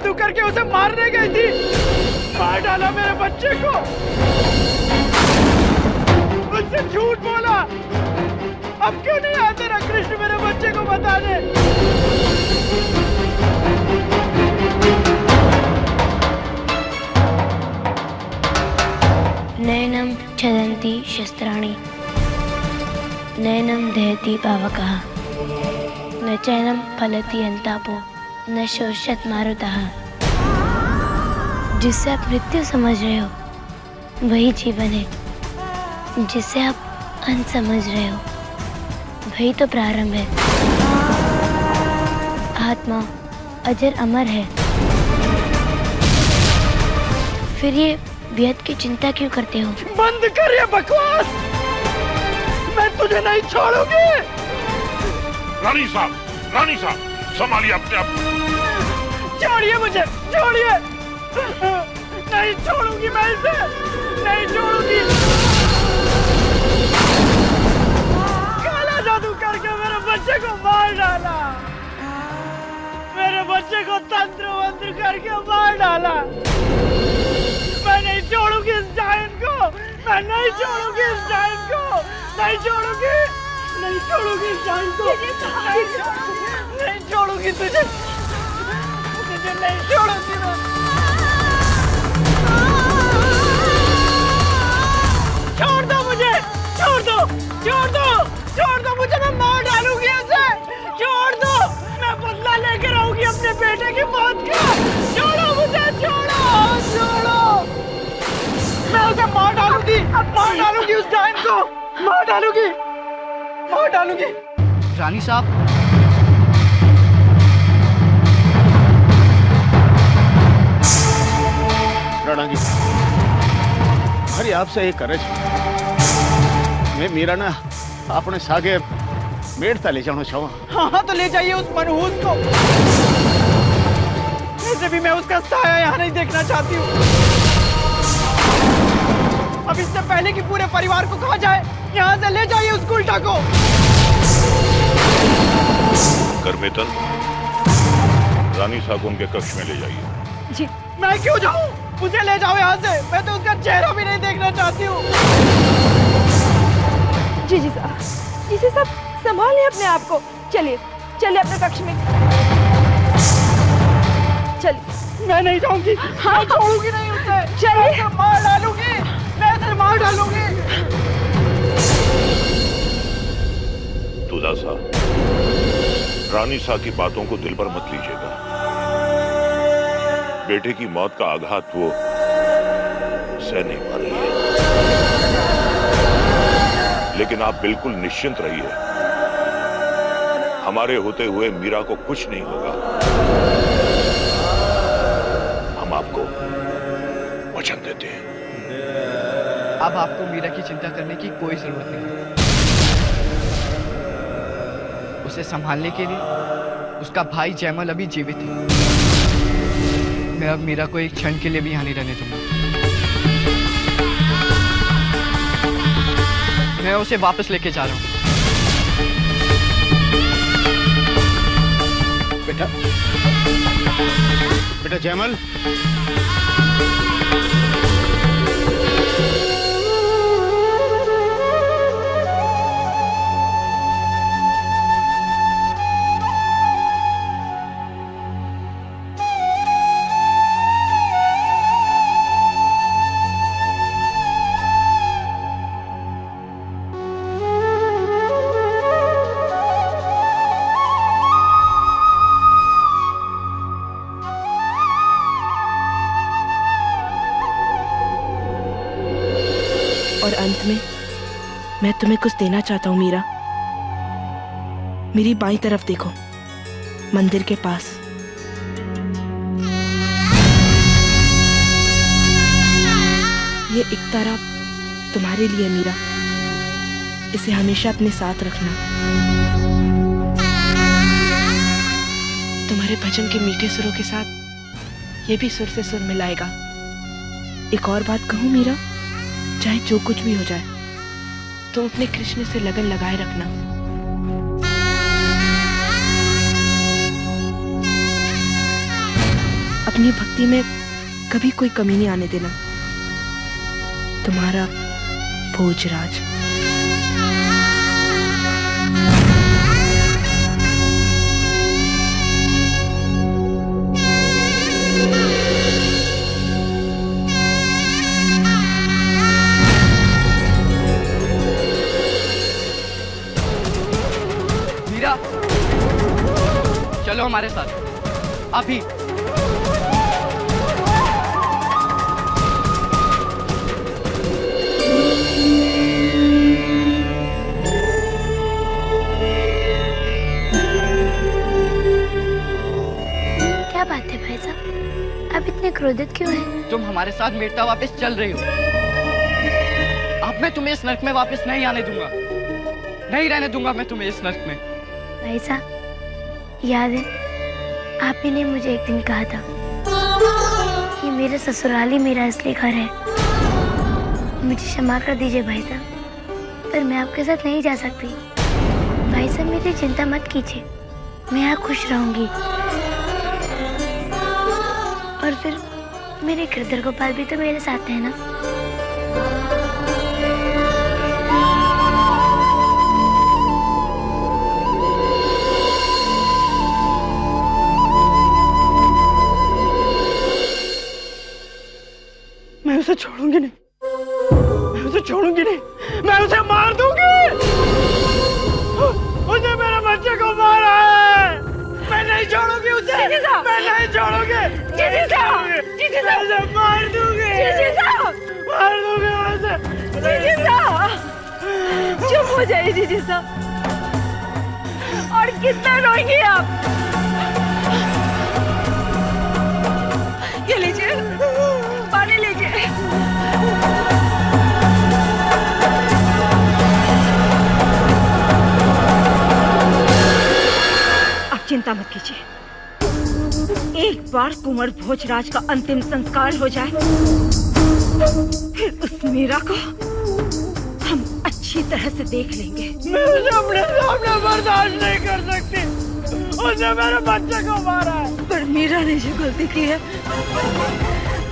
जादू करके उसे मारने गई थी, मार डाला मेरे बच्चे को। मुझसे झूठ बोला। अब क्यों नहीं आते ना कृष्ण मेरे बच्चे को बताने? नयनम छदन्ति शस्त्राणि नयनम दहति पावकः न चैनम फलति अंतापो न शोषत मारुतः। जिससे आप मृत्यु समझ रहे हो वही जीवन है, जिसे आप अंत समझ रहे हो वही तो प्रारंभ है। आत्मा अजर अमर है, फिर ये व्यर्थ की चिंता क्यों करते हो? बंद कर ये बकवास, मैं तुझे नहीं छोड़ूंगी। रानी साहब संभालिए अपने आप। छोड़िए मुझे, छोड़िए। नहीं छोड़ूंगी मैं इसे, नहीं छोड़ूंगी। काला जादू करके मेरे बच्चे को मार डाला, मेरे बच्चे को तंत्र मंत्र करके मार डाला। मैं नहीं छोड़ूंगी इस जायन को, मैं नहीं छोड़ूंगी इस जायन को, नहीं छोड़ूंगी, नहीं छोड़ूंगी इस जायन को, नहीं छोड़ूंगी तुझे, तुझे नहीं छोड़ूंगी मैं। छोड़ दो मुझे, छोड़ दो, छोड़ दो, छोड़ दो मुझे, मैं मार डालूंगी उसे। छोड़ दो, मैं बदला लेकर आऊंगी अपने बेटे की मौत का। छोड़ो मुझे, छोड़ो, छोड़ो। मैं उसे मार डालूंगी उस जायन को, मार डालूंगी, मार डालूंगी। रानी साहब, राणा जी, मारी आपसे एक अर्ज, मैं मीरा ना अपने सागे मेड़ता ले जाना चाहूँ। हाँ तो ले जाइए उस मनहूस को। वैसे भी मैं उसका साया यहाँ नहीं देखना चाहती हूँ। अब इससे पहले कि पूरे परिवार को कहा जाए, यहाँ से ले जाइए उस उल्टा को। करमेतन, रानी साहब उनके कक्ष में ले जाइए। जी। मैं क्यों जाऊँ? मुझे ले जाओ यहाँ से, मैं तो उसका चेहरा भी नहीं देखना चाहती हूँ। जी साहब, जी साहब, संभालिए अपने आप को। चलिए चलिए अपने कक्ष में चलिए। मैं नहीं जाऊंगी, हाँ छोड़ूंगी नहीं उसे। चलिए, मार डालूंगी, मैं इसे मार डालूंगी। दूधा साहब, रानी साहब की बातों को दिल पर मत लीजिएगा। बेटे की मौत का आघात वो सह नहीं पा रही है, लेकिन आप बिल्कुल निश्चिंत रहिए। हमारे होते हुए मीरा को कुछ नहीं होगा। हम आपको वचन देते हैं। अब आपको मीरा की चिंता करने की कोई जरूरत नहीं। उसे संभालने के लिए उसका भाई जयमल अभी जीवित है। मैं अब मीरा को एक क्षण के लिए भी यहाँ नहीं रहने दूंगा। मैं उसे वापस लेके जा रहा हूँ। बेटा, बेटा जयमल, और अंत में मैं तुम्हें कुछ देना चाहता हूँ मीरा। मेरी बाईं तरफ देखो, मंदिर के पास। ये एक तारा तुम्हारे लिए मीरा, इसे हमेशा अपने साथ रखना। तुम्हारे भजन के मीठे सुरों के साथ ये भी सुर से सुर मिलाएगा। एक और बात कहूँ मीरा, चाहे जो कुछ भी हो जाए, तुम अपने कृष्ण से लगन लगाए रखना। अपनी भक्ति में कभी कोई कमी नहीं आने देना। तुम्हारा भोजराज। मीरा, चलो हमारे साथ अभी। क्या बात है भाई साहब, आप इतने क्रोधित क्यों हैं? तुम हमारे साथ मेड़ता वापस चल रही हो। अब मैं तुम्हें इस नर्क में वापस नहीं आने दूंगा, नहीं रहने दूंगा मैं तुम्हें इस नर्क में। भाई साहब, याद है आप ही ने मुझे एक दिन कहा था कि मेरे ससुराल ही मेरा असली घर है। मुझे क्षमा कर दीजिए भाई साहब, पर मैं आपके साथ नहीं जा सकती। भाई साहब मेरी चिंता मत कीजिए, मैं यहाँ खुश रहूंगी। और फिर मेरे गिरधर गोपाल भी तो मेरे साथ है ना। मैं उसे छोड़ूंगी नहीं, मैं उसे छोड़ूंगी नहीं, मैं उसे मार दूंगी। उसने मेरे बच्चे को मारा है, मैं नहीं छोड़ूंगी उसे, मैं नहीं छोड़ूंगी, उसे मार दूंगी, मार दूंगी उसे। चुप हो जाइए जीजी साहब। और कितना रोएंगे आप? ये लीजिए, पानी लीजिए। आप चिंता मत कीजिए, एक बार कुंवर भोजराज का अंतिम संस्कार हो जाए, फिर उस मीरा को हम अच्छी तरह से देख लेंगे। मैं उसे अपने सामने बर्दाश्त नहीं कर सकती, उसने मेरे बच्चे को मारा है। पर मीरा ने जो गलती की है,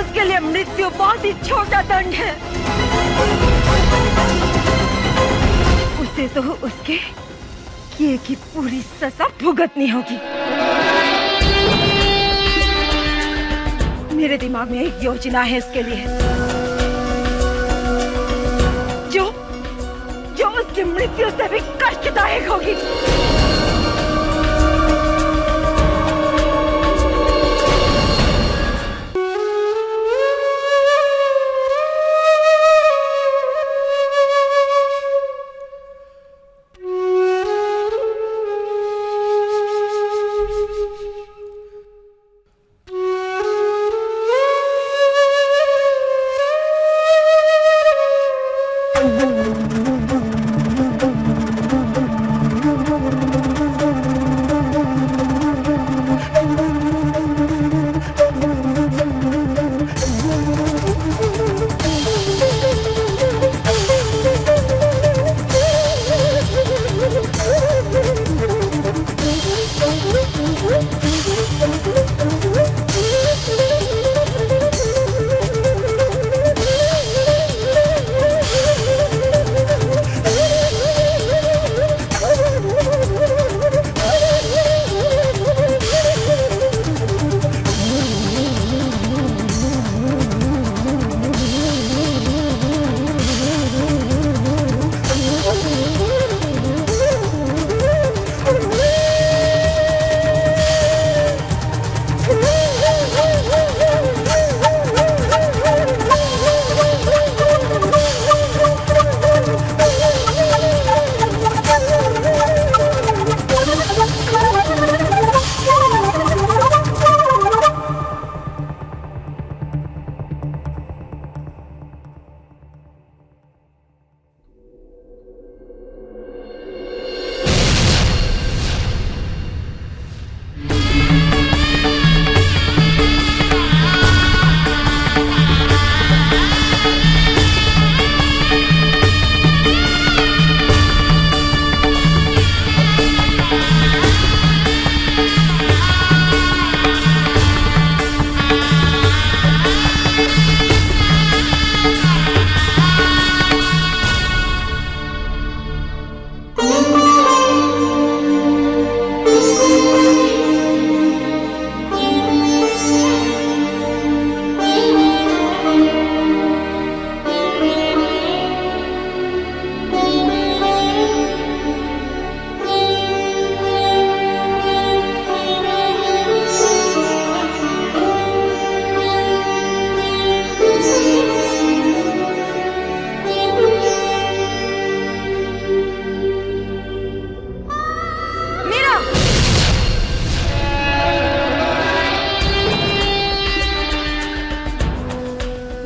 उसके लिए मृत्यु बहुत ही छोटा दंड है। उसे तो उसके किए की पूरी सजा भुगतनी होगी। मेरे दिमाग में एक योजना है इसके लिए, जो उसकी मृत्यु से भी कष्टदायक होगी।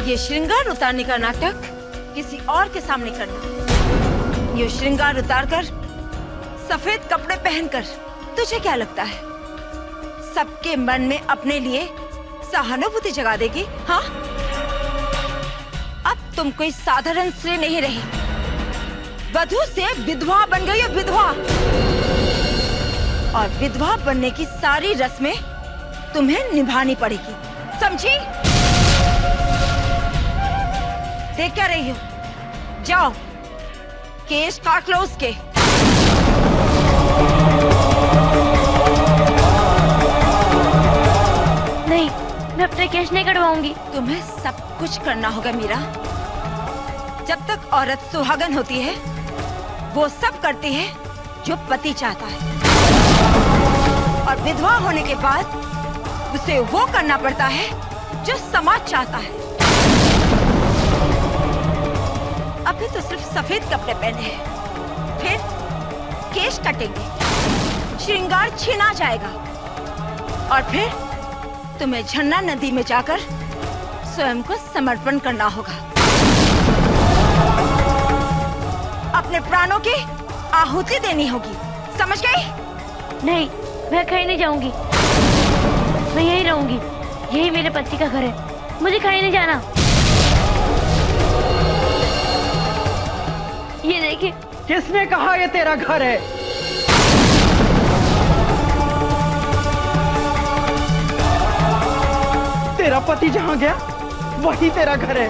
ये श्रृंगार उतारने का नाटक किसी और के सामने करना। ये श्रृंगार उतारकर सफेद कपड़े पहनकर तुझे क्या लगता है सबके मन में अपने लिए सहानुभूति जगा देगी? हाँ, अब तुम कोई साधारण स्त्री नहीं रही, वधू से विधवा बन गई हो, विधवा। और विधवा बनने की सारी रस्में तुम्हें निभानी पड़ेगी, समझी? देख क्या रही हो? जाओ केश काट लो उसके। नहीं, मैं अपने केश नहीं कटवाऊंगी। तुम्हें सब कुछ करना होगा मीरा। जब तक औरत सुहागन होती है वो सब करती है जो पति चाहता है, और विधवा होने के बाद उसे वो करना पड़ता है जो समाज चाहता है। अभी तो सिर्फ सफेद कपड़े पहने हैं, फिर केश कटेंगे, श्रृंगार छीना जाएगा, और फिर तुम्हें झरना नदी में जाकर स्वयं को समर्पण करना होगा। अपने प्राणों की आहुति देनी होगी, समझ गई? नहीं, मैं कहीं नहीं जाऊंगी, मैं यहीं रहूंगी। यही मेरे पति का घर है, मुझे कहीं नहीं जाना। ये देखिए। किसने कहा ये तेरा घर है? तेरा पति जहां गया वही तेरा घर है,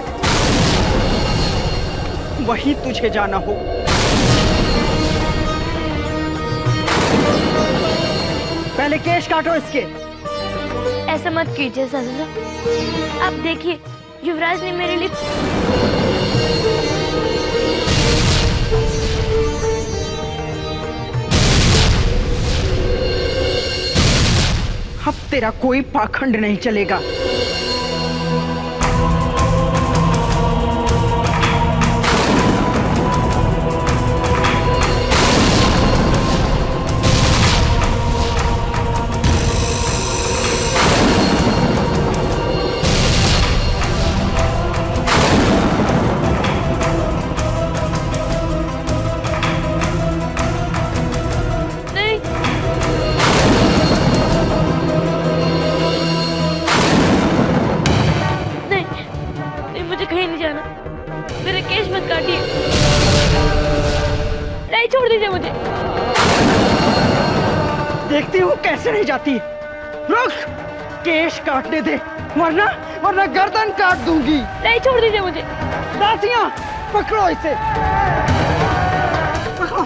वही तुझे जाना हो। पहले केश काटो इसके। ऐसा मत कीजिए ससुर। अब देखिए, युवराज ने मेरे लिए अब तेरा कोई पाखंड नहीं चलेगा। देखती हूँ कैसे नहीं जाती। रुक, केश काटने दे, वरना गर्दन काट दूंगी। नहीं, छोड़ दीजिए मुझे। दासियां, पकड़ो इसे। पकड़ो।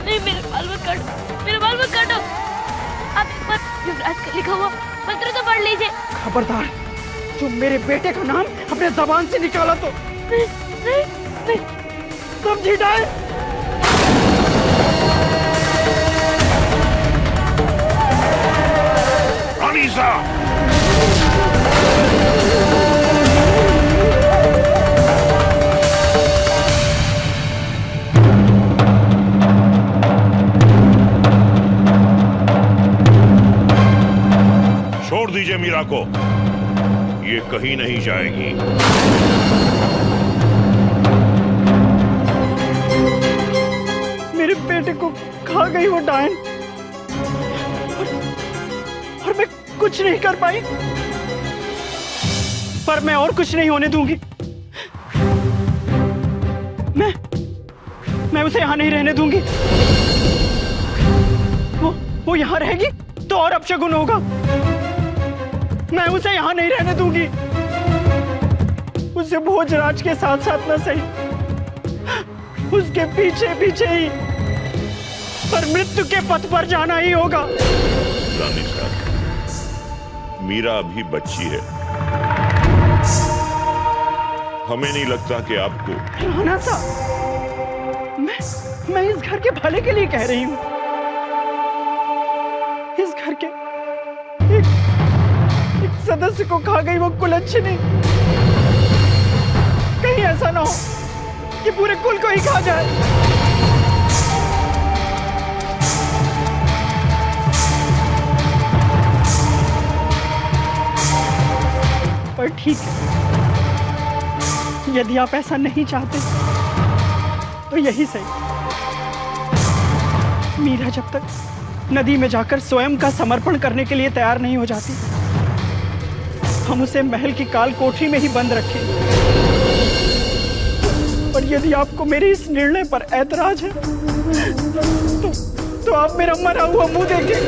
नहीं, मेरे बाल मत काटो, मेरे बाल मत काटो। आप एक बार युवराज का लिखा हुआ पत्र तो पढ़ लीजिए। खबरदार, तुम मेरे बेटे का नाम अपने जबान से निकाला तो नहीं, समझी जाए। रानीसा, छोड़ दीजिए मीरा को, ये कहीं नहीं जाएगी। मेरे बेटे को खा गई वो डायन, और मैं कुछ नहीं कर पाई, पर मैं और कुछ नहीं होने दूंगी। मैं उसे यहाँ नहीं रहने दूंगी। वो यहाँ रहेगी तो और अपशगुन होगा। मैं उसे यहाँ नहीं रहने दूंगी। उसे भोजराज के साथ साथ न सही, उसके पीछे पीछे ही, पर मृत्यु के पथ पर जाना ही होगा। रानी साहब, मीरा अभी बच्ची है, हमें नहीं लगता कि आपको। राणा साहब, मैं इस घर के भले के लिए कह रही हूँ। इस घर के एक सदस्य को खा गई वो कुलच्छनी। कहीं ऐसा ना हो कि पूरे कुल को ही खा जाए। ठीक है। यदि आप ऐसा नहीं चाहते तो यही सही। मीरा जब तक नदी में जाकर स्वयं का समर्पण करने के लिए तैयार नहीं हो जाती, हम उसे महल की काल कोठरी में ही बंद रखेंगे। और यदि आपको मेरे इस निर्णय पर ऐतराज है तो आप मेरा मरा हुआ मुंह देखें।